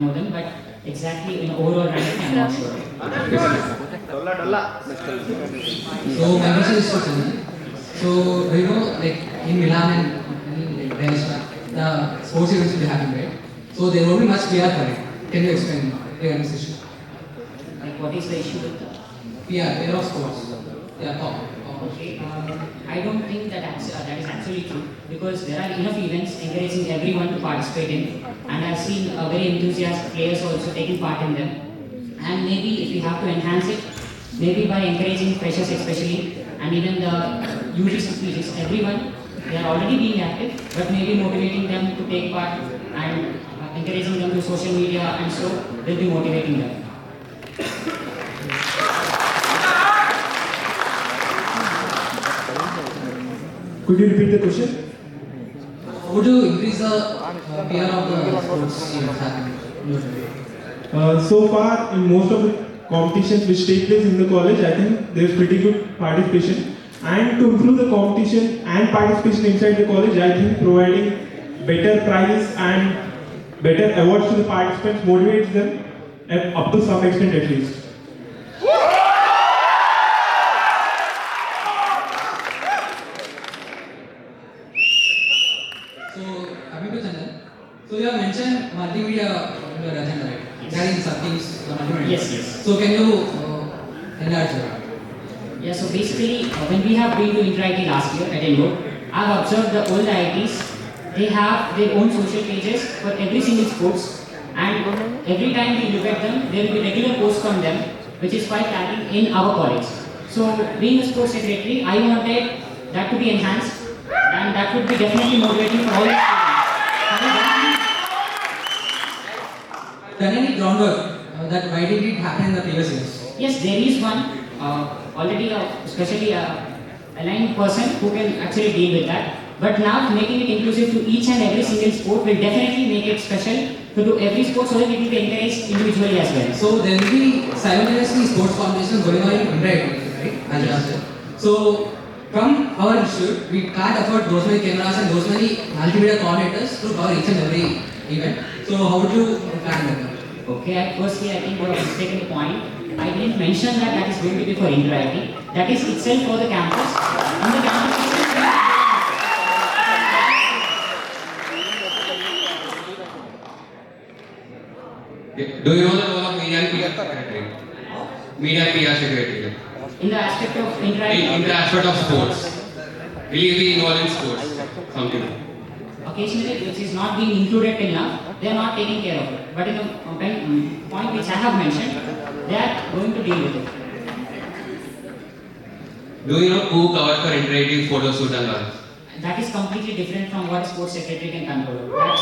know them, but exactly in overall ranking, I'm not sure. So my question is to Chandan. So do you know, like in Milan and Venice, the sports events will be happening, right? So there will be much PR for it. Can you explain regarding this issue? Like, what is the issue with the PR of sports. Yeah, top. Okay, I don't think that is actually true because there are enough events encouraging everyone to participate in, and I've seen very enthusiastic players also taking part in them. And maybe if we have to enhance it, maybe by encouraging freshers especially, and even the UGs and PGs, everyone, they are already being active, but maybe motivating them to take part and encouraging them to social media, and so they'll be motivating them. Could you repeat the question? Would you increase the PR of the sports events happening? So far, in most of the competitions which take place in the college, I think there's pretty good participation. And to improve the competition and participation inside the college, I think providing better prizes and better awards to the participants motivates them up to some extent at least. So, coming to Chandan. So you have mentioned multimedia in your agenda, right? Regarding some things, multimedia. Yes. So can you enlarge that? Yeah, so basically, when we have been to Inter-IT last year at Endo, I've observed the old IITs, they have their own social pages for every single sports, and every time we look at them, there will be regular posts on them, which is quite lacking in our college. So, being a sports secretary, I wanted that to be enhanced, and that would be definitely motivating for all the students. Done any groundwork that why did it happen in the previous years? Yes, there is one already, especially a aligned person who can actually deal with that. But now making it inclusive to each and every single sport will definitely make it special to every sport so that it will be encouraged individually as well. So there will be simultaneously sports competitions going on in India, right? As you said. So from our institute, we can't afford those many cameras and those many multimedia coordinators to cover each and every event. So how would you plan that? Okay, firstly, I think you have mistaken the point. I didn't mention that that is going to be for Inter-IT. That is itself for the campus. On the campus itself, Do you know the role of media and PR secretary? Media and PR secretary. in the aspect of In Inter-IT, the aspect of sports. Will you be involved in sports? Something. occasionally which is not being included till now, they are not taking care of it. But in the point which I have mentioned, they are going to deal with it. Do you know who covers for interactive photo shoot and all? That is completely different from what a sports secretary can control. That's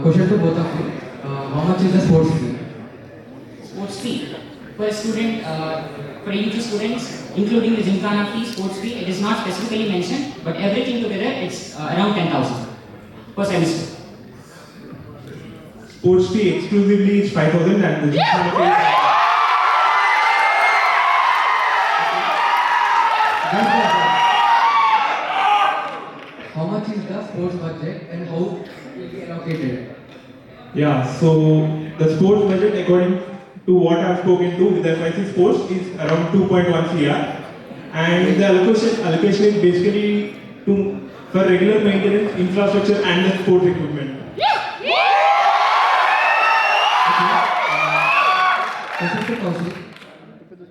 Question to both of you. How much is the sports fee? sports fee for a student, for UG students, including the Gymkhana fee, sports fee, it is not specifically mentioned, but everything together it's around 10,000 per semester. Sports fee exclusively is 5,000 and the Gymkhana fee is How much is the sports budget and how will be allocated? Yeah, so the sports budget according to what I've spoken to with FIC Sports is around 2.1 CR, and the allocation is basically for regular maintenance, infrastructure and the sports equipment. Question to Kaushik.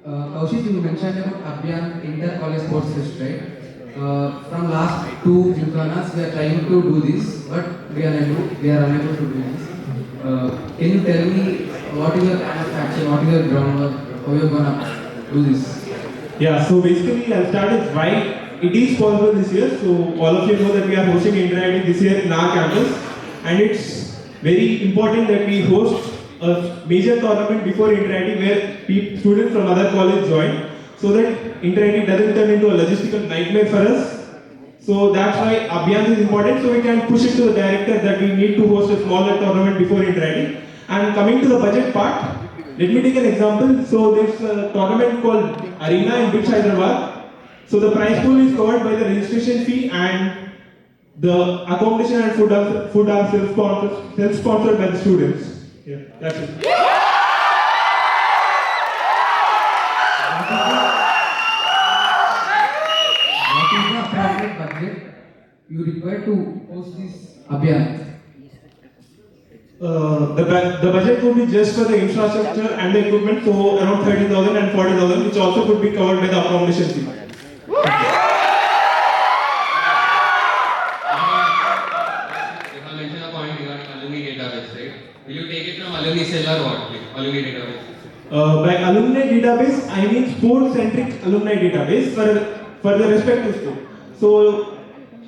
Kaushik, you mentioned about Abhiyan Inter-College Sports Fest, right? From last two Gymkhanas, we are trying to do this, but we are unable to do this. Can you tell me what is your plan of action, what is your groundwork, how you are gonna do this? Yeah, so basically I'll start with why it is possible this year. So all of you know that we are hosting Inter-IT this year in our campus, and it's very important that we host a major tournament before Inter-IT where students from other colleges join, so that Inter-IT doesn't turn into a logistical nightmare for us. So that's why Abhiyan is important, so we can push it to the director that we need to host a smaller tournament before Inter-IT. And coming to the budget part, let me take an example. So there's a tournament called Arena in BITS Hyderabad. So the prize pool is covered by the registration fee, and the accommodation and food are self-sponsored by the students. Yeah, that's it. What is the appropriate budget you require to host this Abhiyan? The budget would be just for the infrastructure and the equipment, so around 30,000 and 40,000, which also could be covered by the accommodation fee. If I mention a point regarding alumni database, right? Will you take it from alumni cell or what? Like, alumni database. By alumni database, I mean sport-centric alumni database for the respective sport. So,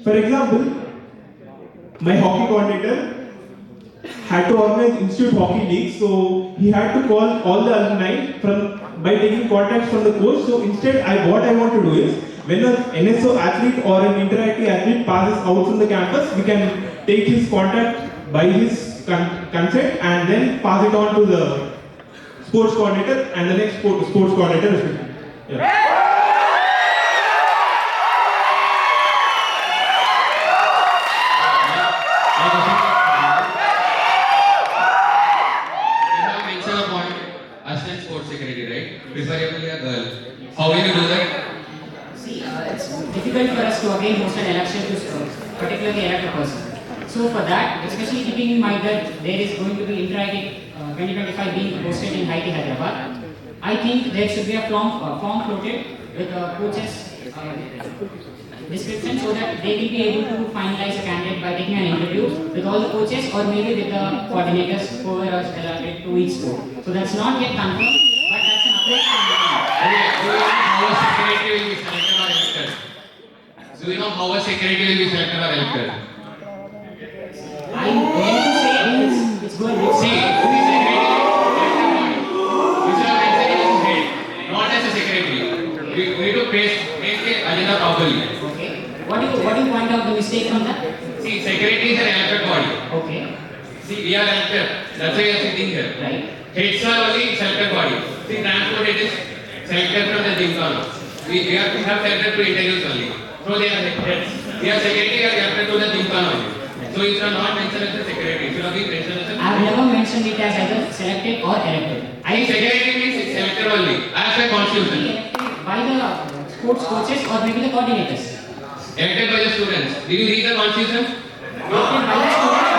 for example, my hockey coordinator had to organize institute hockey league, so he had to call all the alumni by taking contacts from the coach. So instead, what I want to do is, when an NSO athlete or an interactive athlete passes out from the campus, we can take his contact by his consent and then pass it on to the sports coordinator and the next sports coordinator respectively. Yeah. Assistant sports secretary, right? Preferably a girl. How will you do that? See, it's difficult for us to again host an election to particularly elect a person. So for that, especially keeping in mind that there is going to be Inter-IT 2025 being hosted in IIT Hyderabad, I think there should be a form floated with coaches' description so that they will be able to finalize a candidate by taking an interview with all the coaches or maybe with the coordinators who are allotted to each sport. So that's not yet confirmed, but that's an approach from the Do you know how a secretary will be selected or elected? I'm going to say it's going to See, the secretary is elected body. Which are mentioned in his head, not as a secretary. We need to make the agenda properly. Okay. What do you point out the mistake from that? See, secretary is an elected body. Okay. See, we are elected. That's why we are sitting here. Right. Heads are only selected body. See, transport it is selected from the Gymkhana. We have selected to interviews only. So they are heads. We are secretary are elected to the Gymkhana only. So you should not mention as a secretary. You should have been mentioned as a. I have never mentioned it as either selected or elected. I think secretary means it's selected only as per constitution. Elected by the sports coaches or maybe the coordinators. Elected by the students. Did you read the constitution? Elected by the students.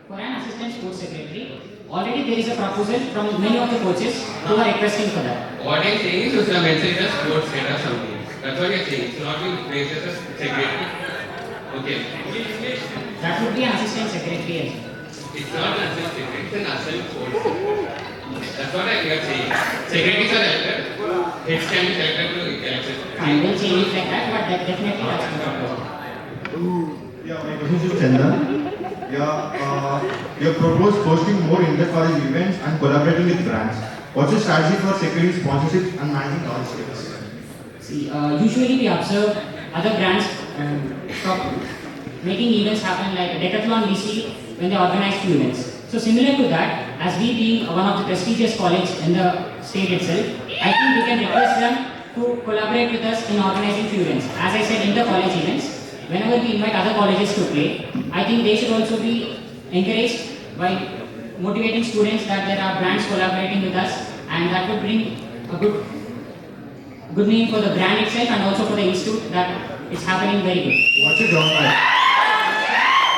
For an assistant sports secretary, already there is a proposal from many of the coaches who are requesting for that. What I am saying is you should have mentioned as sports head or something. That's what I am saying. It's not being placed as a secretary. Okay. That would be an assistant secretary as well. It's not an assistant secretary, it's an assistant sports secretary. That's what I am saying. Secretaries are elected, heads can be selected to election. Fine, we'll change it like that, but that definitely that's the proposal. Yeah, my question is to Chandan. Yeah, you have proposed hosting more inter-college events and collaborating with brands. What's your strategy for securing sponsorship and managing college trips? See, usually we observe other brands stop making events happen like Decathlon DC when they organize few events. So similar to that, as we being one of the prestigious college in the state itself, I think we can request them to collaborate with us in organizing few events. As I said, inter-college events, whenever we invite other colleges to play, I think they should also be encouraged by motivating students that there are brands collaborating with us, and that would bring a good name for the brand itself and also for the institute that it's happening very good. What's your groundwork?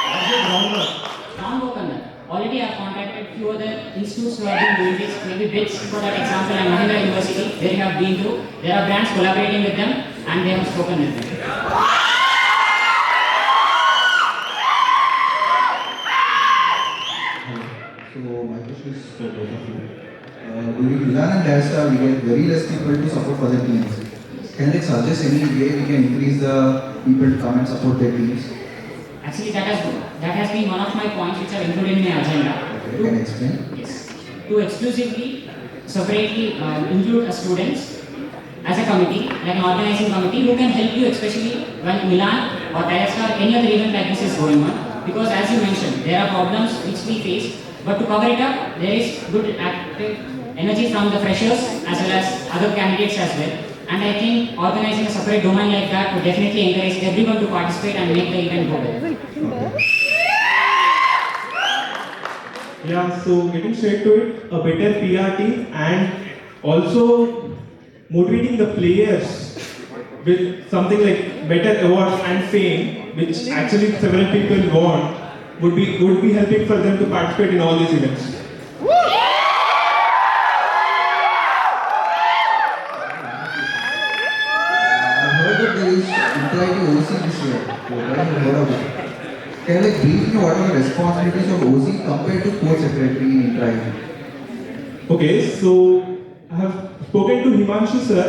What's your groundwork? Groundwork on that. Already I have contacted few other institutes who have been doing this, maybe BITS for that example, and Mahindra University, where you have been through. There are brands collaborating with them and they have spoken with them. So my question is for both of you. During Milan and Dastar, we get very less people to support for their teams. Can they suggest any way we can increase the people to come and support their teams? Actually, that has been one of my points which are included in my agenda. Okay, can you explain? Yes. To exclusively, separately include students as a committee, like an organizing committee, who can help you, especially when Milan or Dastar or any other event like this is going on. Because as you mentioned, there are problems which we face But to cover it up, there is good active energy from the freshers as well as other candidates as well. And I think organizing a separate domain like that would definitely encourage everyone to participate and make the event go well. Yeah, so getting straight to it, a better PR team and also motivating the players with something like better awards and fame, which actually several people want, would be helping for them to participate in all these events. I heard that there is interactive OC this year. So what have you heard of it? Can you like brief me what are the responsibilities of OC compared to sports secretary in interactive? Okay, so I have spoken to Himanshu sir.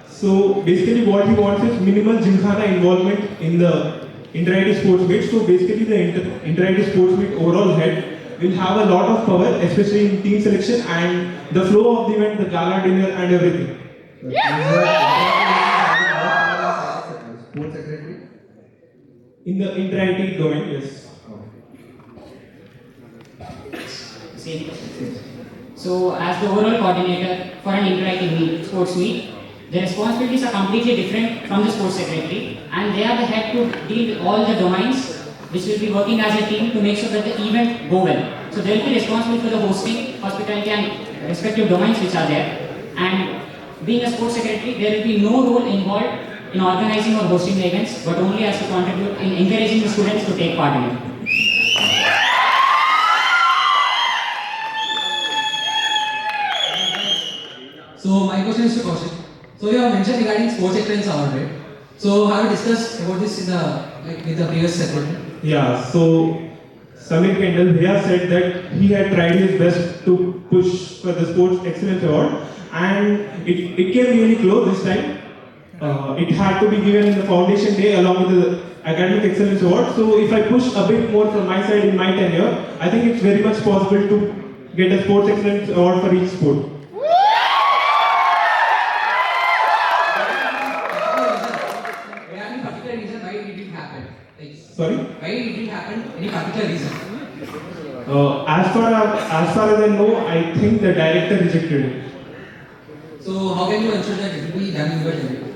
So basically what he wants is minimal gymkhana involvement in the interactive sports meet. So basically the interactive sports meet overall head will have a lot of power, especially in team selection and the flow of the event, the gala dinner and everything. But is that sports secretary? In the interactive domain, yes. Same question. So, as the overall coordinator for an interactive meet, sports meet, the responsibilities are completely different from the sports secretary, and they are the head to deal with all the domains which will be working as a team to make sure that the event go well. So, they will be responsible for the hosting, hospitality, and respective domains which are there. And being a sports secretary, there will be no role involved in organizing or hosting the events, but only as to contribute in encouraging the students to take part in it. So my question is to Kaushik. So you have mentioned regarding sports excellence award, right? So have you discussed about this in with the previous secretary? Yeah, so Samir Kendall here said that he had tried his best to push for the Sports Excellence Award and it came really close this time. It had to be given in the foundation day along with the Academic Excellence Award. So if I push a bit more from my side in my tenure, I think it's very much possible to get a Sports Excellence Award for each sport. Any particular reason why it didn't happen? Sorry? Why it didn't happen? Any particular reason? As far as I know, I think the director rejected it. So how can you ensure that it will be done in your tenure?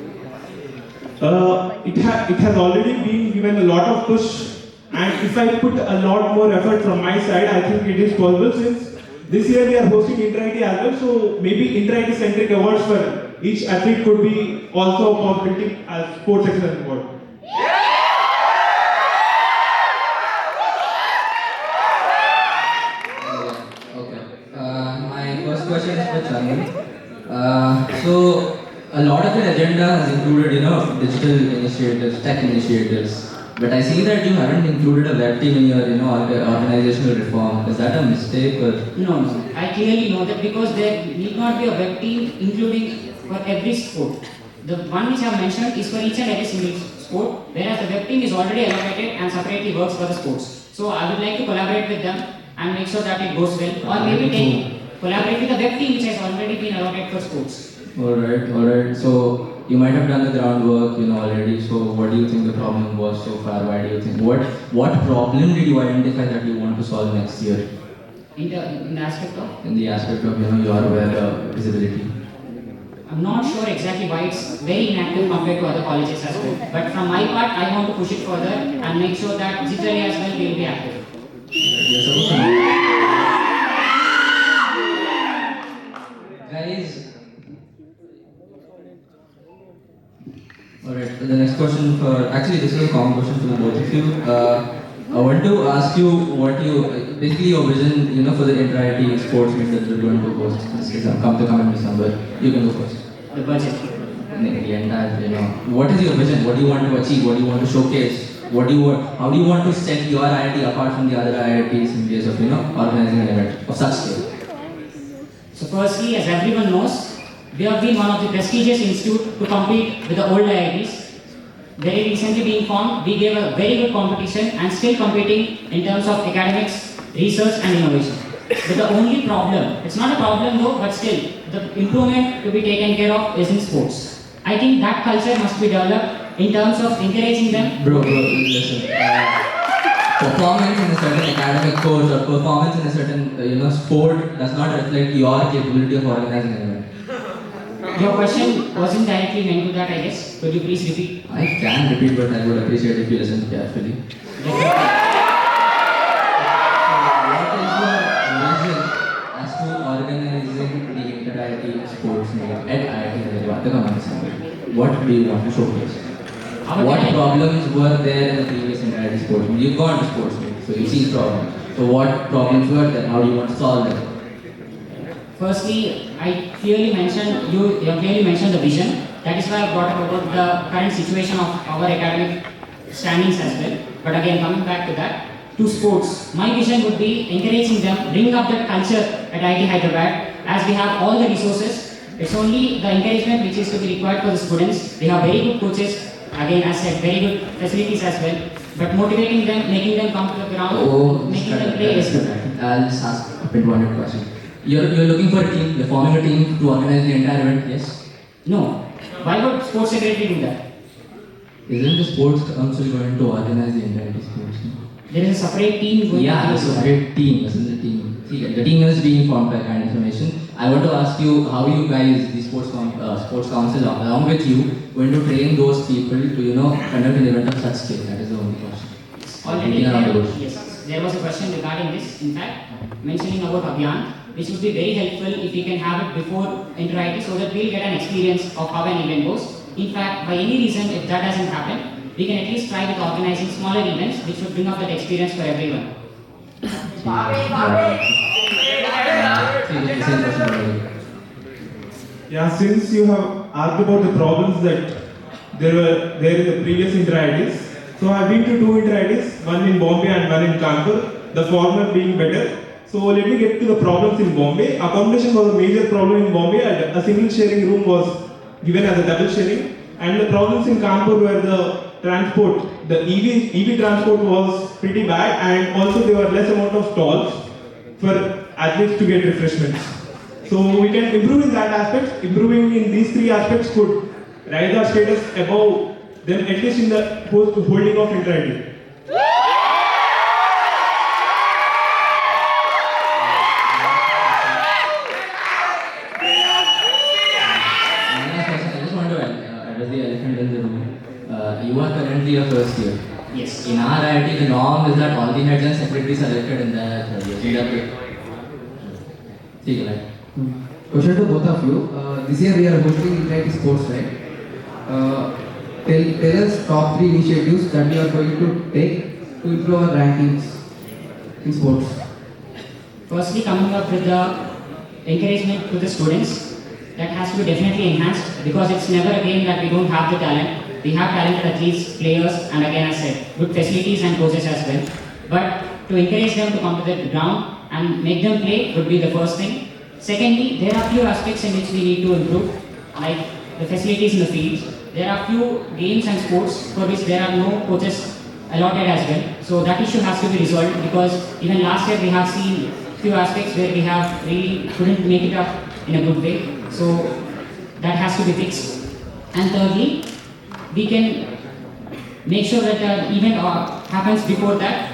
It has already been given a lot of push, and if I put a lot more effort from my side, I think it is possible. Since this year we are hosting interactive as well, so maybe interactive centric awards for each athlete could be also a possibility as Sports Excellence Award. Okay. My first question is for Chandan. So a lot of the agenda has included, digital initiatives, tech initiatives. But I see that you haven't included a web team in your, organizational reform. Is that a mistake or? No. I clearly know that because there need not be a web team including for every sport. The one which I have mentioned is for each and every single sport, whereas the web team is already allocated and separately works for the sports. So I would like to collaborate with them and make sure that it goes well, or maybe collaborate with the web team which has already been allocated for sports. Alright. So you might have done the groundwork, already. So what do you think the problem was so far? Why do you think what problem did you identify that you want to solve next year? In the aspect of? In the aspect of your web visibility. I'm not sure exactly why it's very inactive compared to other colleges as well. But from my part, I want to push it further and make sure that digitally as well we will be active. Guys. Alright, the next question actually this is a common question to both of you. I want to ask you basically your vision, for the interactive sports meet that you're going to host this December, come in December. You can go first. The budget. The entire, what is your vision? What do you want to achieve? What do you want to showcase? How do you want to set your IIT apart from the other IITs in case of, organizing an event of such scale? So firstly, as everyone knows, we have been one of the prestigious institutes to compete with the old IITs. Very recently being formed, we gave a very good competition and still competing in terms of academics, research and innovation. But the only problem, it's not a problem though, but still, the improvement to be taken care of is in sports. I think that culture must be developed in terms of encouraging them. Bro, listen. performance in a certain academic course or performance in a certain sport does not reflect your capability of organizing an event. Your question wasn't directly meant to that, I guess. Could you please repeat? I can repeat, but I would appreciate if you listen carefully. What is your vision as to organizing the inter-IIT sports meet at IIT Hyderabad? What do you want to showcase? What problems were there in the previous inter-IIT sports meet? You've gone to sports meet, so you've seen problems. So what problems were there? How do you want to solve them? Firstly, I clearly mentioned, you clearly mentioned the vision. That is why I brought up about the current situation of our academic standings as well. But again, coming back to that, to sports, my vision would be encouraging them, bring up that culture at IIT Hyderabad, as we have all the resources. It's only the encouragement which is to be required for the students. We have very good coaches, again as said, very good facilities as well. But motivating them, making them come to the ground, making them play is good. I'll just ask a pinpointed question. You're looking for a team, you're forming a team to organize the entire event, yes? No. Why would sports secretary do that? Isn't the sports council going to organize the entire sports meet? There is a separate team going Yeah, to it's do a that. great team, isn't the team? See, the team is being formed by kind information. I want to ask you how you guys, the sports council, along with you, going to train those people to conduct an event of such scale. That is the only question. Already Beating around the bush. yes, there was a question regarding this, in fact, mentioning about Abhiyan, which would be very helpful if we can have it before inter-IT so that we'll get an experience of how an event goes. In fact, by any reason, if that doesn't happen, we can at least try with organizing smaller events which would bring up that experience for everyone. Yeah, since you have asked about the problems that there were there in the previous inter-IITs, so I've been to two inter-IITs, one in Bombay and one in Kanpur, the former being better. So let me get to the problems in Bombay. Accommodation was a major problem in Bombay. A single sharing room was given as a double sharing. And the problems in Kanpur were the transport. The EV transport was pretty bad, and also there were less amount of stalls for athletes to get refreshments. So we can improve in that aspect. Improving in these three aspects could rise our status above them, at least in the holding of inter-IIT. I just want to address the elephant in the room. You are currently a first year. Yes. In our IIT, the norm is that all the heads and secretaries are elected in the third year. See, right? Question to both of you. This year we are hosting inter-IIT sports, right? Tell us top 3 initiatives that you are going to take to improve our rankings in sports. Firstly, coming up with the encouragement to the students, that has to be definitely enhanced because it's never a game that we don't have the talent. We have talented athletes, players, and again, as I said, good facilities and coaches as well. But to encourage them to come to the ground and make them play would be the first thing. Secondly, there are few aspects in which we need to improve, like the facilities in the fields. There are few games and sports for which there are no coaches allotted as well. So that issue has to be resolved because even last year we have seen few aspects where we have really couldn't make it up in a good way. So that has to be fixed. And thirdly, we can make sure that the event happens before that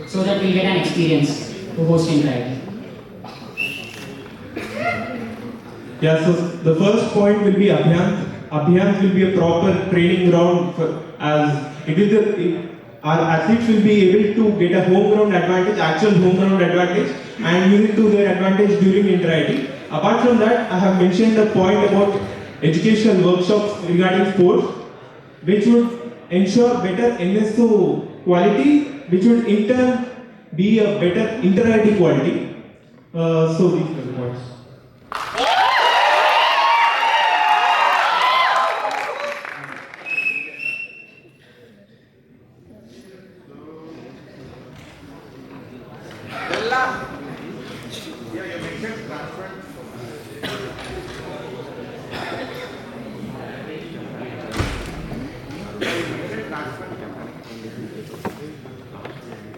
so that we'll get an experience to host inter-IIT. Yeah, so the first point will be Abhiyan. Abhiyan will be a proper training ground our athletes will be able to get a home ground advantage, actual home ground advantage, and use it to their advantage during inter-IIT. Apart from that, I have mentioned a point about educational workshops regarding sports, which would ensure better NSO quality, which would in turn be a better inter-IIT quality. So these are the points.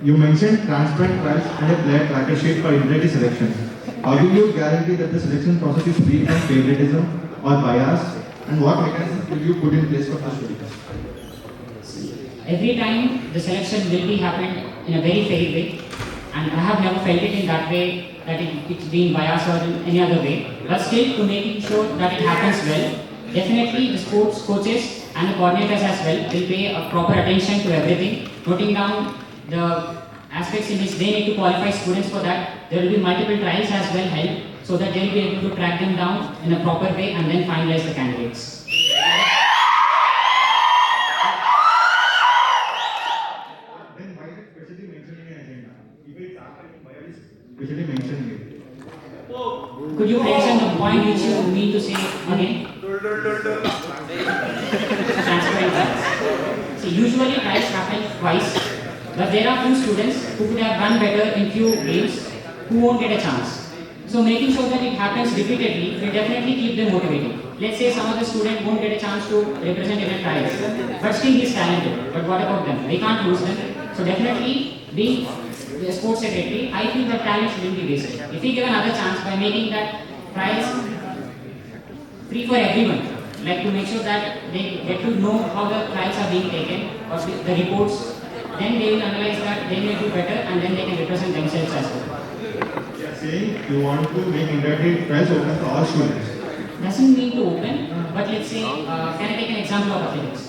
You mentioned transparent trials and a player tracker sheet for inter-IIT selections. How do you guarantee that the selection process is free from favoritism or bias? And what mechanisms will you put in place for the students? Every time the selection will be happened in a very fair way, and I have never felt it in that way that it's been biased or in any other way. But still, to making sure that it happens well, definitely the sports coaches and the coordinators as well will pay a proper attention to everything, noting down the aspects in which they need to qualify students for that. There will be multiple trials as well held so that they will be able to track them down in a proper way and then finalize the candidates. Then why is it specially mentioned in the agenda? If it's happening, why is it specially mentioned here? Could you mention the point which you mean to say again? Transparent trials. See, usually trials happen twice, but there are few students who could have done better in few games who won't get a chance. So making sure that it happens repeatedly will definitely keep them motivated. Let's say some other student won't get a chance to represent in a trials, but still he is talented. But what about them? We can't lose them. So definitely being the sports secretary, I feel that talent shouldn't be wasted. If we give another chance by making that trials free for everyone, like to make sure that they get to know how the trials are being taken or the reports, then they will analyze that, they may do better and then they can represent themselves as well. You are saying you want to make interactive trials open to all students. Doesn't mean to open, but let's say, can I take an example of athletics?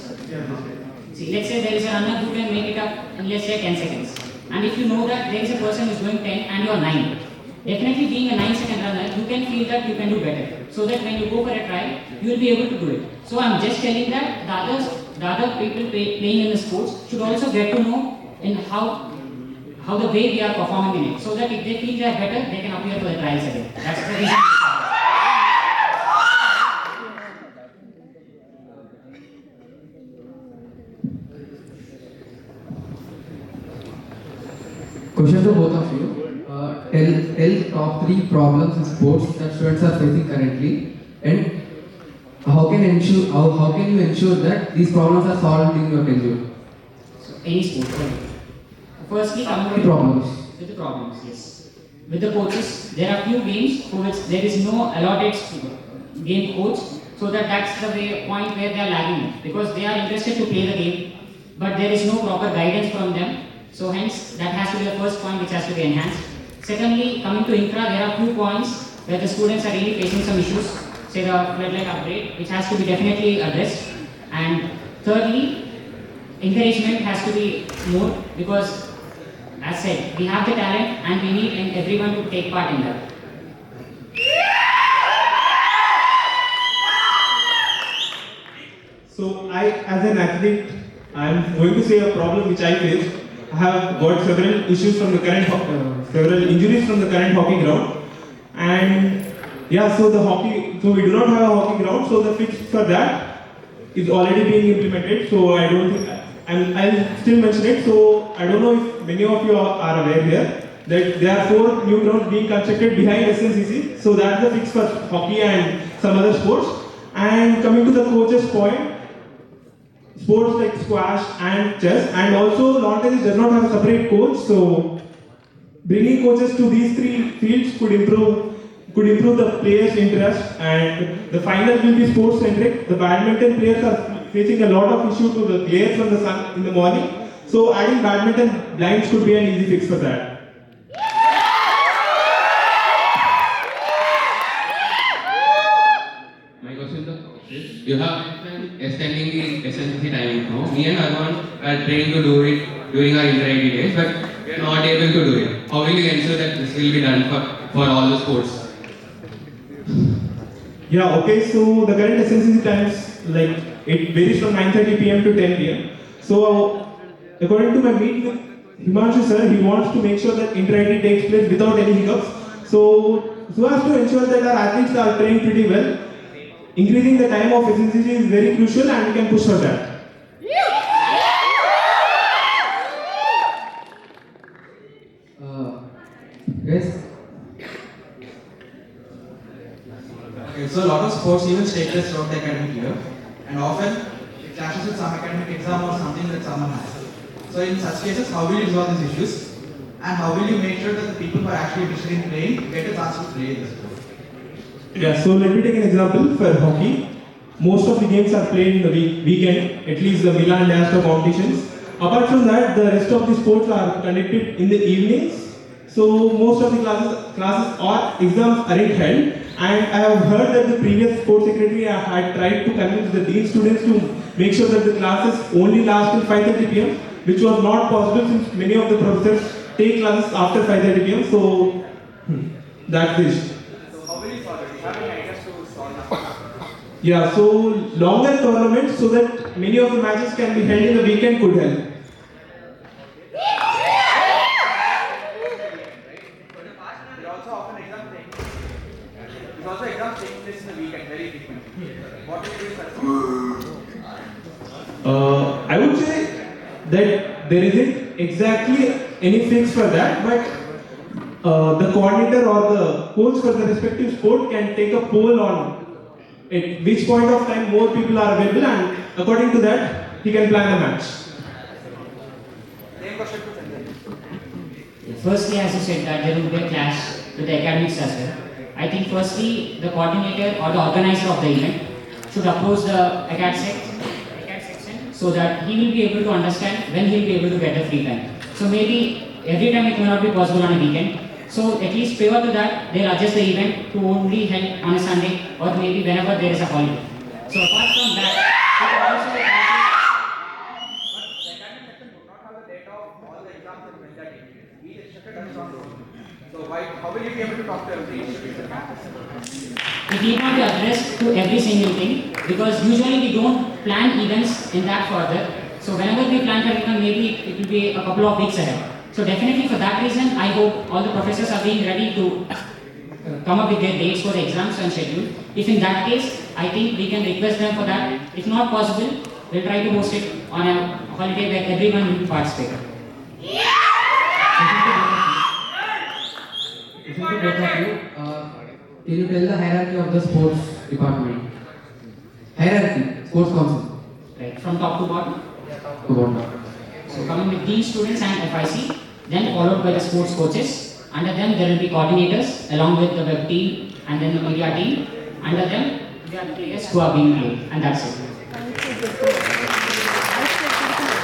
See, let's say there is a runner who can make it up in let's say 10 seconds. And if you know that there is a person who is doing 10 and you are 9, definitely being a 9-second runner, you can feel that you can do better. So that when you go for a trial, you will be able to do it. So I'm just telling that the other people playing in the sports should also get to know in how the way we are performing in it. So that if they feel they are better, they can appear for the trials again. That's the reason. Question to both of you. Tell top 3 problems in sports that students are facing currently, and how can you ensure that these problems are solved in your tenure? So any sport. Firstly, coming with the problems, yes. With the coaches, there are few games for which there is no allotted game coach, so that's the point where they are lagging, because they are interested to play the game, but there is no proper guidance from them. So hence, that has to be the first point which has to be enhanced. Secondly, coming to infra, there are few points where the students are really facing some issues, say the floodlight upgrade, which has to be definitely addressed. And thirdly, encouragement has to be more, because as said, we have the talent and we need everyone to take part in that. So I, as an athlete, I am going to say a problem which I faced. I have got several issues from the current, several injuries from the current hockey ground, and yeah, so we do not have a hockey ground, so the fix for that is already being implemented. So I don't think, and I'll still mention it. So I don't know if many of you are aware here that there are 4 new grounds being constructed behind SNCC. So that's the fix for hockey and some other sports. And coming to the coach's point, sports like squash and chess, and also lawn tennis does not have a separate coach, so bringing coaches to these 3 fields could improve the players' interest, and the final will be sports centric. The badminton players are facing a lot of issue to the players from the sun in the morning, so adding badminton blinds could be an easy fix for that. My question is, you have mentioned extending the SNCC timing now. Me and Arman are trying to do it during our inter-ID days, but we are not able to do it. How will you ensure that this will be done for all the sports? Yeah, okay, so the current SNCC times, like, it varies from 9:30 p.m. to 10 p.m. So, according to my meeting with Himanshu sir, he wants to make sure that inter-ID takes place without any hiccups. So as to ensure that our athletes are trained pretty well, increasing the time of SNCC is very crucial, and we can push for that. Yes. Okay, so a lot of sports events take place throughout the academic year, and often it clashes with some academic exam or something that someone has. So in such cases, how will you resolve these issues? And how will you make sure that the people who are actually interested in playing get a chance to play the sport? Yeah, so let me take an example for hockey. Most of the games are played in the weekend, at least the Milan and Astor competitions. Apart from that, the rest of the sports are conducted in the evenings. So most of the classes or exams aren't held. And I have heard that the previous sports secretary had tried to convince the dean students to make sure that the classes only last till 5:30 p.m., which was not possible since many of the professors take classes after 5:30 p.m. So that's the issue. So how will you solve it? Do you have any ideas to solve that? Yeah, so longer tournaments so that many of the matches can be held in the weekend could help. There are also often exams taking there's also exams taking place in the weekend very frequently. What do you do in such cases? I would say that there isn't exactly any fix for that, but the coordinator or the coach for the respective sport can take a poll on at which point of time more people are available, and according to that, he can plan the match. Same question to Chandan. Firstly, as you said that there will be a clash with the academics as well. I think firstly, the coordinator or the organizer of the event should approach the ACAD section so that he will be able to understand when he will be able to get a free time. So maybe every time it may not be possible on a weekend. So at least prior to that, they'll adjust the event to only held on a Sunday or maybe whenever there is a holiday. So apart from that, we can also But the academic section would not have the data of all the exams and when they are taking place. Each instructor does its own role. So how will you be able to talk to every institution? it need not be addressed to every single thing because usually we don't plan events in that further. So whenever we plan for an event, maybe it will be a couple of weeks ahead. So definitely for that reason, I hope all the professors are being ready to come up with their dates for the exams and schedule. If in that case, I think we can request them for that. If not possible, we'll try to host it on a holiday where everyone will participate. Question to both of you. Can you tell the hierarchy of the sports department? Hierarchy, sports council. Right, from top to bottom. To bottom. So coming with these students and FIC, then followed by the sports coaches. Under them there will be coordinators along with the web team and then the media team. Under them there are players who are being played, and that's it.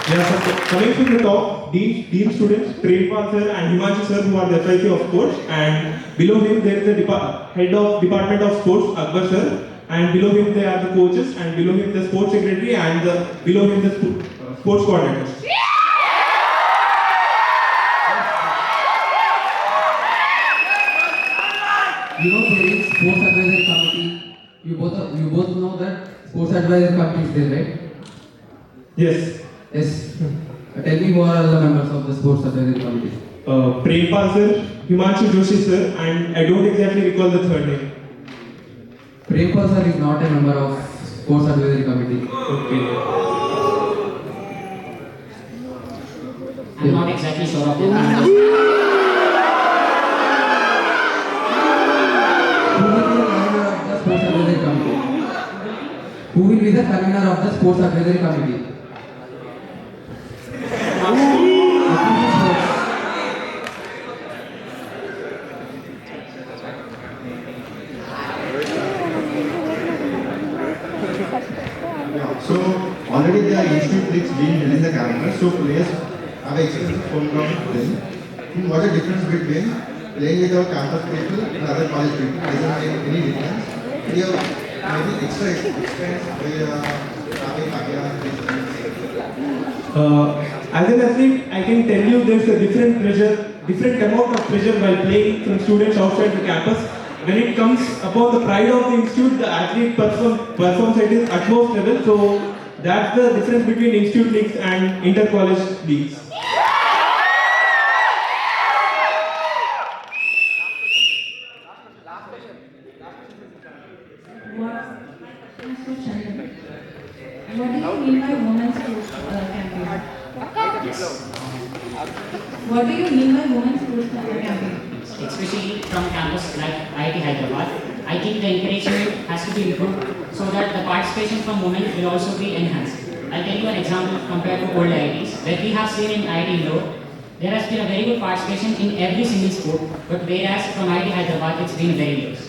Yeah, so coming from the top, Dean students, Prempal sir and Himanshu sir, who are the FIC of sports, and below him there is the head of department of sports, Akbar sir, and below him they are the coaches, and below him the sports secretary, and below him the sports coordinators. You know there is sports advisory committee. You both know that sports advisory committee is there, right? Yes. Yes. Tell me who are all the members of the sports advisory committee. Prempal sir, Himanshu Joshi sir, and I don't exactly recall the third name. Prempal sir is not a member of sports advisory committee. Okay. I'm not exactly sure of it. Who will be the convener of the sports advisory committee? So already there are institute leagues being held in the campus, so players have experience from playing. What's the difference between playing with our campus people and other college people? Doesn't make any difference. We have maybe extra experience by having As an athlete, I can tell you there's a different amount of pressure while playing from students outside the campus. When it comes upon the pride of the institute, the athlete performs at his utmost level. So that's the difference between institute leagues and inter-college leagues. What do you mean by women's sports campaign? What do you mean by women's sports campaign? Especially from campus like IIT Hyderabad, I think the encouragement has to be improved so that the participation from women will also be enhanced. I'll tell you an example compared to old IITs. Where we have seen in IIT Indore, there has been a very good participation in every single sport, but whereas from IIT Hyderabad, it's been very less.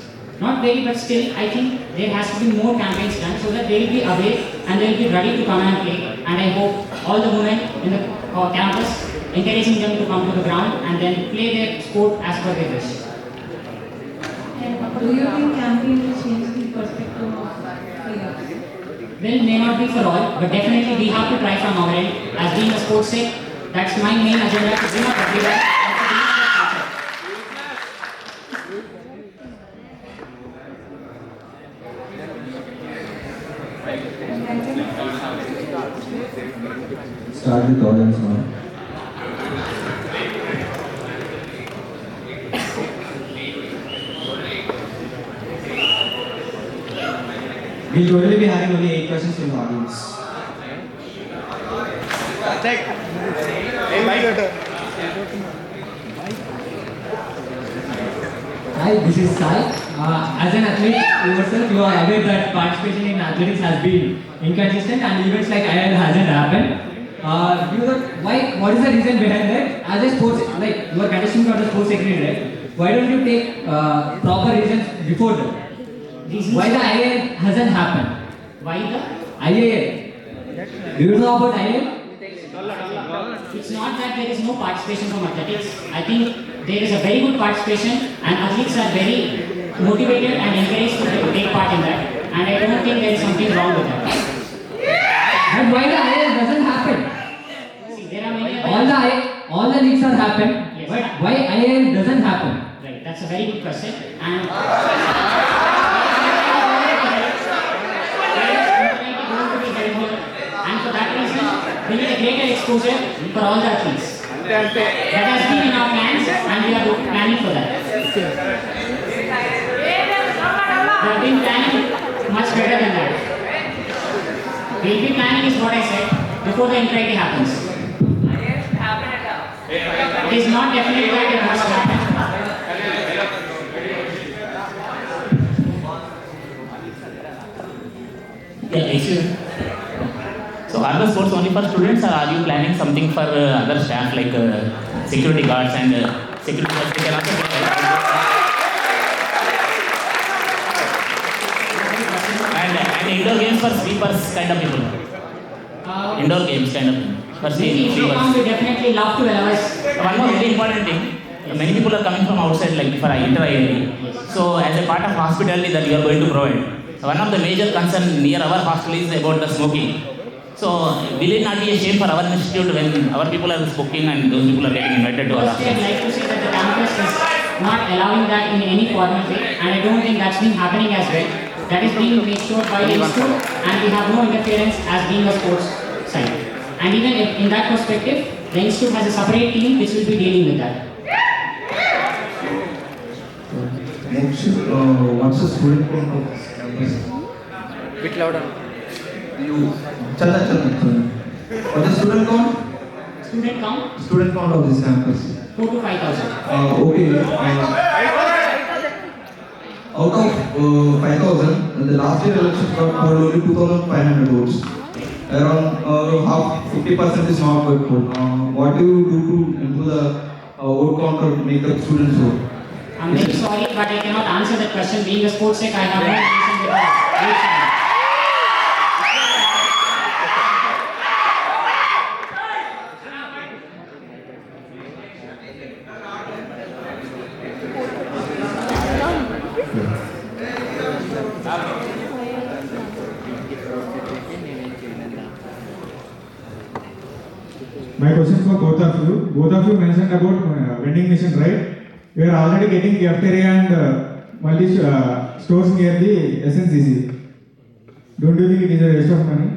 Not very, but still, I think there has to be more campaigns done so that they will be aware and they will be ready to come and play. And I hope all the women in the campus encouraging them to come to the ground and then play their sport as per their wish. And do you think campaign will change the perspective of players? Well, may not be for all, but definitely we have to try from our end. As being a sports tech, that's my main agenda to bring up everyone and to bring up the culture. Start with audience now. We'll totally be having only 8 questions from the audience. Hi, this is Sai. As an athlete yourself, you are aware that participation in athletics has been inconsistent and events like IIL hasn't happened. What is the reason behind that? As a sports, like you are contesting for the sports secretary, right? Why don't you take proper reasons before that? Reasons Why the IIL hasn't happened? Why the? IIL. Do you know about IIL? It's not that there is no participation from athletics. I think there is a very good participation and athletes are very motivated and encouraged to take part in that. And I don't think there is something wrong with that. And why the IIL doesn't happen? See, there are many other... All the leagues are happen, Yes. but why IIL doesn't happen? Right, that's a very good question. And for that reason, we need a greater exposure for all the athletes. That has been in our plans and we are planning for that. We have been planning much better than that. We will be planning is what I said before the inquiry happens. It is not definite that it must happen. Yeah, issue. So are the sports only for students or are you planning something for other staff like security guards and security guards? They can also get and indoor games for sweepers kind of people. Indoor games kind of for Maybe if you come, we definitely love to allow us. One more very important thing. Many people are coming from outside like for inter-IIT. So as a part of hospitality that you are going to provide, one of the major concerns near our hostel is about the smoking. So will it not be a shame for our institute when our people are smoking and those people are getting invited to our Firstly, I'd like to say that the campus is not allowing that in any formal way, and I don't think that's been happening as well. That is being made sure by the institute, and we have no interference as being a sports side. And even if, in that perspective, the institute has a separate team which will be dealing with that. Next, what's the student count of this campus? Bit louder. Chala. What's the student count? Student count? Student count of this campus. 4 to 5,000. Okay. Out of 5,000, the last year elections got only 2,500 votes. Around half, 50% is not vote. What do you do to improve the vote count or make the students vote? I'm very sorry, but I cannot answer that question. Being a sports tech, I have no relation with that. My question for both of you. Both of you mentioned about vending machine, right? We are already getting cafeteria and multi stores near the SNCC. Don't you think it is a waste of money?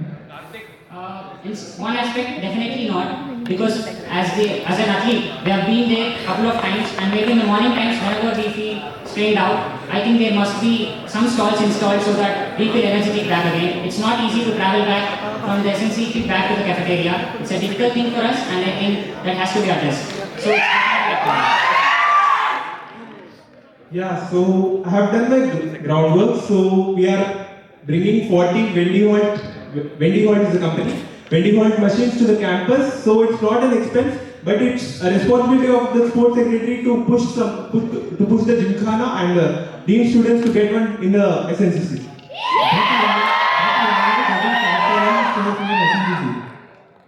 In one aspect, definitely not, because as an athlete, we have been there a couple of times, and maybe in the morning times, whenever we feel strained out, I think there must be some stalls installed so that we feel energetic back again. It's not easy to travel back from the SNCC back to the cafeteria. It's a difficult thing for us, and I think that has to be addressed. So. Yeah, so I have done the groundwork. So we are bringing 40 Wendy Holt is the company, Wendy Holt machines to the campus. So it's not an expense. but it's a responsibility of the sports secretary to push the Gymkhana and dean students to get one in the SNCC.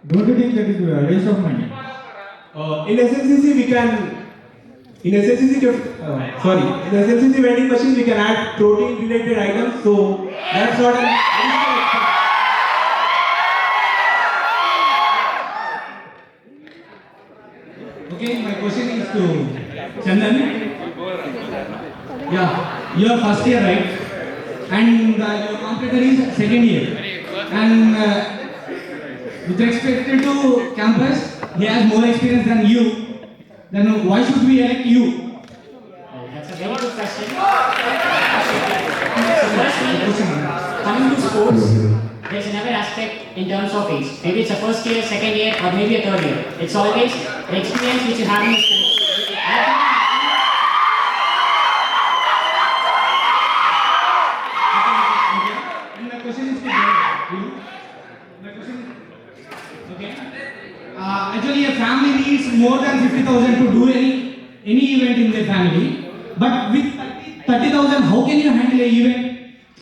Don't you think that is a waste of money? In SNCC vending machine we can add protein related items, so that's not an additional expense. Okay, my question is to Chandan. Yeah, you are first year, right? And your competitor is second year. And with respect to campus, he has more experience than you. Then why should we elect you? That's a very good question. Firstly, coming to sports, there's another aspect in terms of age. Maybe it's a first year, second year, or maybe a third year. It's always the experience which you have in the sports. My question is to you. My question is, okay. Actually, a family needs more than 50,000 to do any event in their family. But with 30,000, how can you handle an event?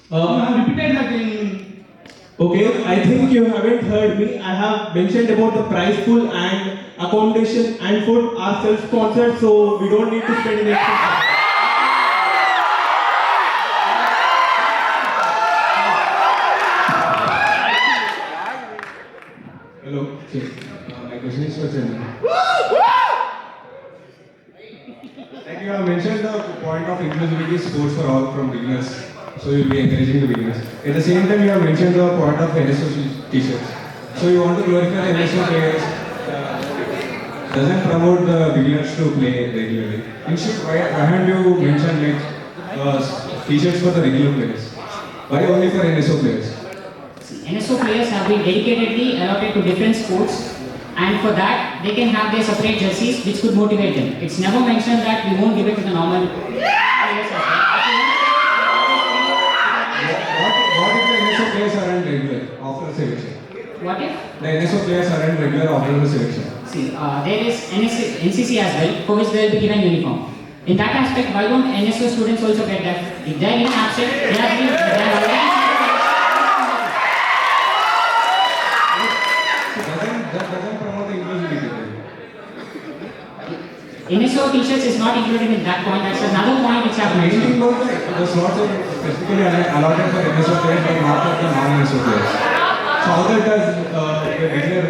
You have repeated that in. Okay, I think you haven't heard me. I have mentioned about the prize pool and accommodation and food are self-sponsored, so we don't need to spend any extra. Hello. My question is for Chandan. Like you have mentioned the point of inclusivity sports for all from beginners. So you will be encouraging the beginners. At the same time, you have mentioned the point of NSO t-shirts. So you want to glorify the NSO players. Doesn't promote the beginners to play regularly. Instead, why haven't you mentioned like t-shirts for the regular players? Why only for NSO players? NSO players have been dedicatedly allotted to different sports, and for that they can have their separate jerseys which could motivate them. It's never mentioned that we won't give it to the normal players as well. What if the NSO players aren't regular after selection? What if? The NSO players aren't regular after the selection. See, there is NCC as well, for which they will be given uniform. In that aspect, why don't NSO students also get that? If they are even absent, they are already. That doesn't promote the inclusivity. NSO t-shirts is not included in that point. That's another point which I have mentioned. The slots are specifically allotted for NSO players but not for the non-NSO players. So how that does the regular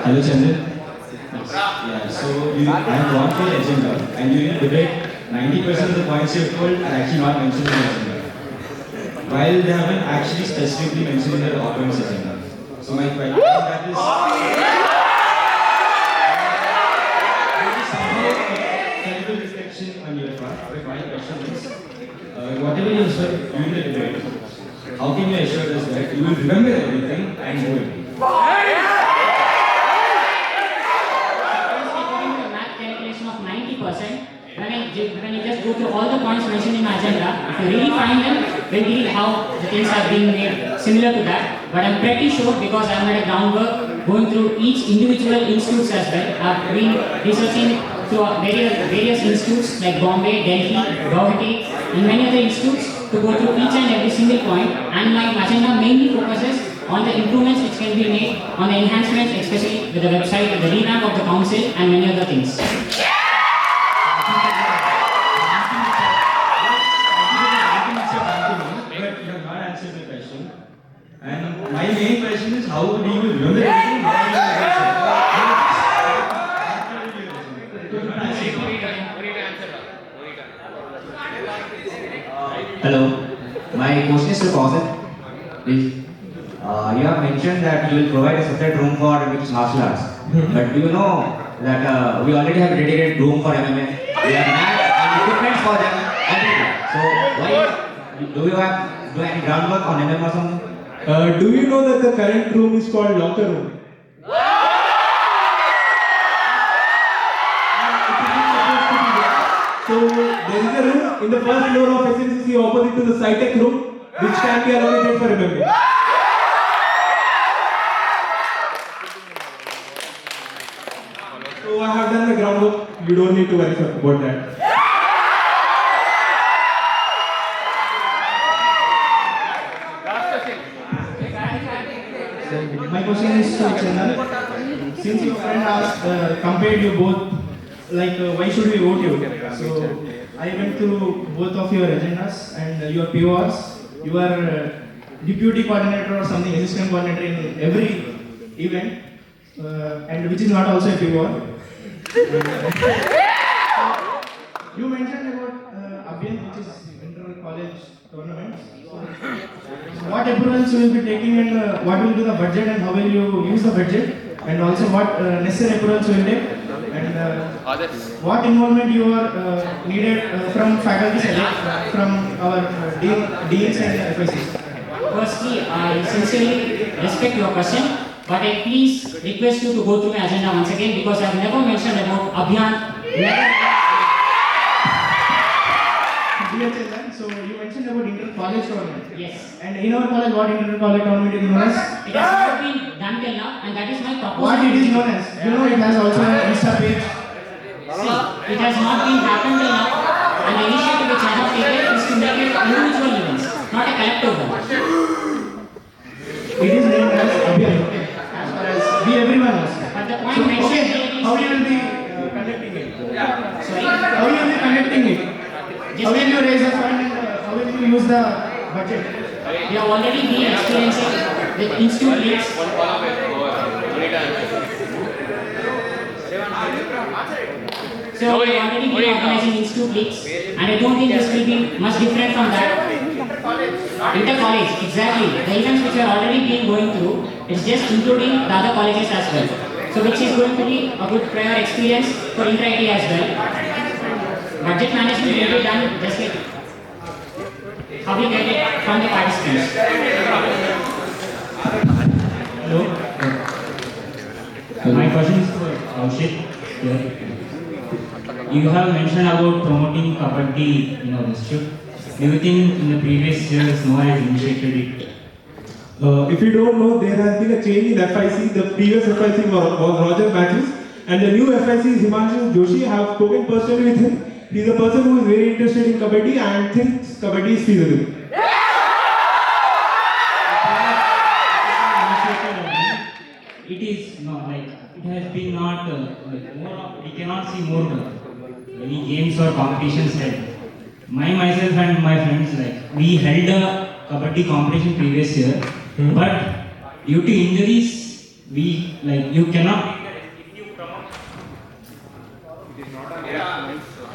Hello Chandan. Yeah, so I have gone through the agenda and during the debate 90% of the points you have told are actually not mentioned in the agenda. While they have been actually specifically mentioned in the opponent's agenda. So my question that is terrible reflection on your part. But my question is whatever you said during the debate, how can you assure us that you will remember everything and do it? When you just go through all the points mentioned in my agenda, if you really find them, we'll see how the things are being made similar to that. But I'm pretty sure because I've made a groundwork going through each individual institutes as well. I've been researching through various institutes like Bombay, Delhi, Guwahati, and many other institutes to go through each and every single point. And my agenda mainly focuses on the improvements which can be made, on the enhancements, especially with the website, the revamp of the council, and many other things. And my main question is how do you remember everything? Hello, my question is to Kaushik. Please. You have mentioned that you will provide a separate room for which is martial arts. But do you know that we already have a dedicated room for MMA? We have mats and equipment for them. Everything. So why do you have any groundwork on MMA or something? Do you know that the current room is called locker room? So there is a room in the first floor of SNCC opposite to the SciTech room. which can be allocated for MMA. So I have done the groundwork. You don't need to worry about that. My question is to Chandan. Since your friend asked, compared you both, like why should we vote you? So I went through both of your agendas and your PORs. You are deputy coordinator or something, assistant coordinator in every event, and which is not also a POR. You mentioned about Abhiyan, which is inter-college tournaments. So what approvals you will be taking and what will be the budget and how will you use the budget? And also what necessary approvals you will take? And what involvement you are needed from faculty select, from our deans and FICs? Firstly, I sincerely respect your question, but I please request you to go through my agenda once again because I have never mentioned about Abhiyan. So you mentioned about inter-college tournament. Yes. And in our college, what inter-college tournament is known as? It has not been done till now, and that is my proposal. What it is known as? You know, it has also an Insta page. See, it has not been happened till now, and the initiative which I have taken is to make it individual events, not a collective one. It is named as Abhiyan, as far as we everyone knows. But the point mentioned here is how you will be conducting it? Sorry? How you will be conducting it? How will you raise the fund and how will you use the budget? We have already been experiencing with institute leagues. So we have already been organizing institute leagues, and I don't think this will be much different from that. Inter-college, exactly. The events which are already been going through, it's just including the other colleges as well. So which is going to be a good prior experience for inter-IT as well. Budget management will be done just like how we get it from the participants. Hello. My question is for Kaushik. You have mentioned about promoting Kabaddi in our institute. Do you think in the previous years no one has initiated it? If you don't know, there has been a change in FIC. The previous FIC was Roger Matthews, and the new FIC is Himanshu Joshi. I have spoken personally with him. He is a person who is very interested in Kabaddi and thinks Kabaddi is feasible. It is not like it has been not like more of, we cannot see more any games or competitions held. Myself and my friends, like we held a Kabaddi competition previous year, but due to injuries we like you cannot.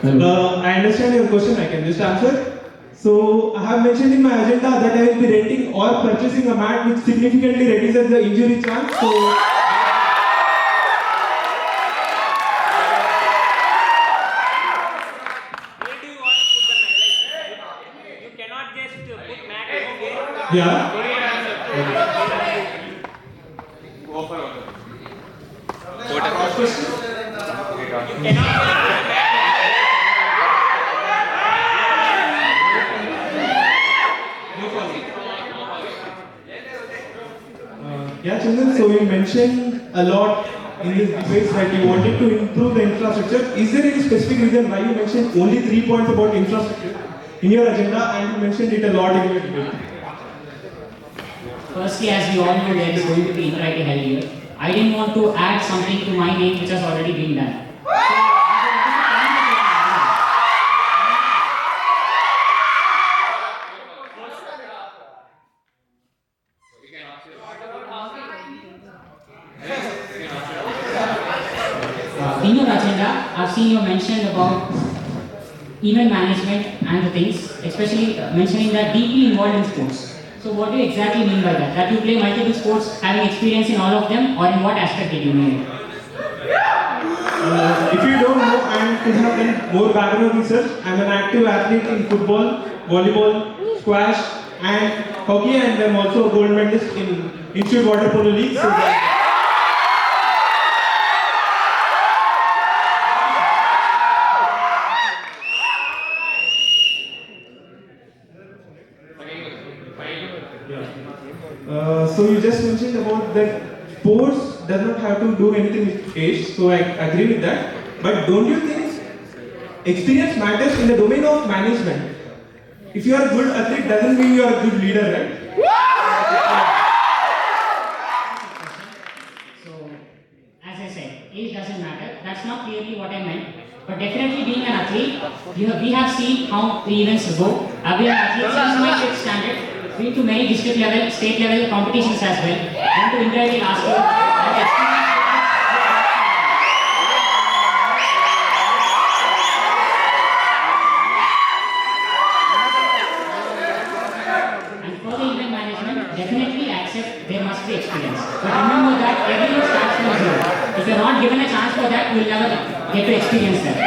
I understand your question, I can just answer. So, I have mentioned in my agenda that I will be renting or purchasing a mat which significantly reduces the injury chance. So, yeah. Yeah, Chandan, so you mentioned a lot in this debate that you wanted to improve the infrastructure. Is there any specific reason why you mentioned only 3 points about infrastructure in your agenda and you mentioned it a lot in your debate? Firstly, as we all know, there is going to be inter-IT held here. I didn't want to add something to my name which has already been done. In your agenda, I've seen you mentioned about event management and the things, especially mentioning that deeply involved in sports. So what do you exactly mean by that? That you play multiple sports, having experience in all of them, or in what aspect did you mean? If you don't know, I have done more background research. I'm an active athlete in football, volleyball, squash, and hockey, and I'm also a gold medalist in Institute Water Polo League. So So you just mentioned about that sports does not have to do anything with age. So I agree with that. But don't you think experience matters in the domain of management? If you are a good athlete, doesn't mean you are a good leader, right? So, as I said, age doesn't matter. That's not clearly what I meant. But definitely being an athlete, we have seen how the events go. I've been an athlete since my 6th standard, been to many district level, state level competitions as well. Went to India last year. I've experienced definitely accept there must be experience. But remember that everything starts from zero. If you're not given a chance for that, you will never get to experience that.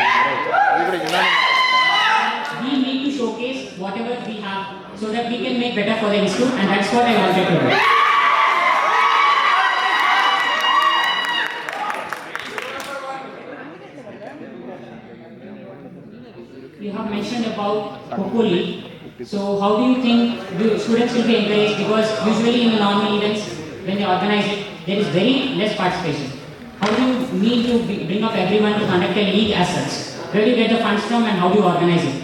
We need to showcase whatever we have so that we can make better for the institute, and that's what I wanted to do. You have mentioned about Kho League. So how do you think the students will be encouraged? Because usually in the normal events, when they organize it, there is very less participation. How do you need to bring up everyone to conduct a league as such? Where do you get the funds from and how do you organize it?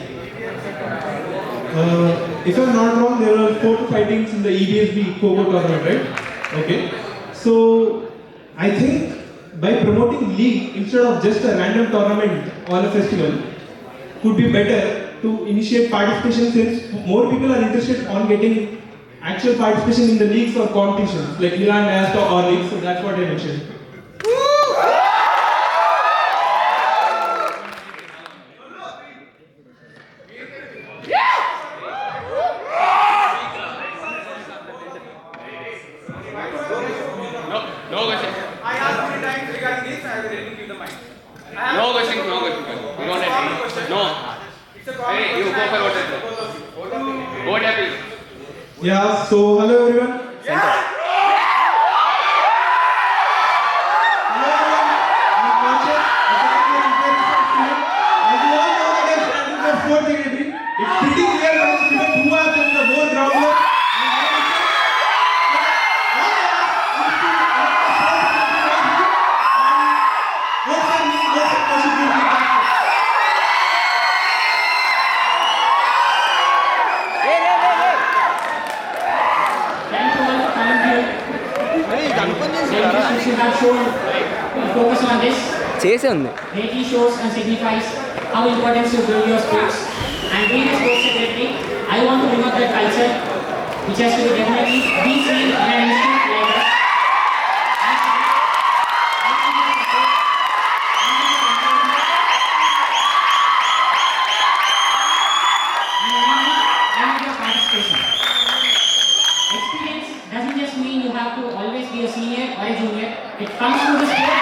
If I'm not wrong, there are 4 to 5 teams in the EBSB Kho tournament, right? Okay. So I think by promoting league instead of just a random tournament or a festival could be better to initiate participation, since more people are interested on getting actual participation in the leagues or competitions like Milan, Diasta or leagues. So that's what I mentioned. No question. I asked many times regarding this, I didn't give the mic. No question. You don't have no. Hey, you go for what? What happened? Yeah, so hello everyone. Yeah. Hello everyone. I'm Kaushik, a second year engineering student. As you all know that I'm standing for sports secretary. It's pretty clear from the students who have done the more groundwork. You have shown focus on this. Greatly shows and signifies how important to build your sports. And being a sports secretary, I want to bring up that culture which has to be definitely be seen in an institute like us. Experience doesn't just mean you have to always be a senior or a junior. It comes through the sport.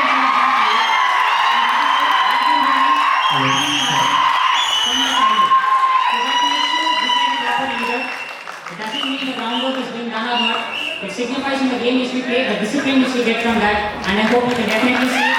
It doesn't mean the groundwork is being done or not. It signifies in the game which we play, the discipline which we get from that, and I hope you can definitely see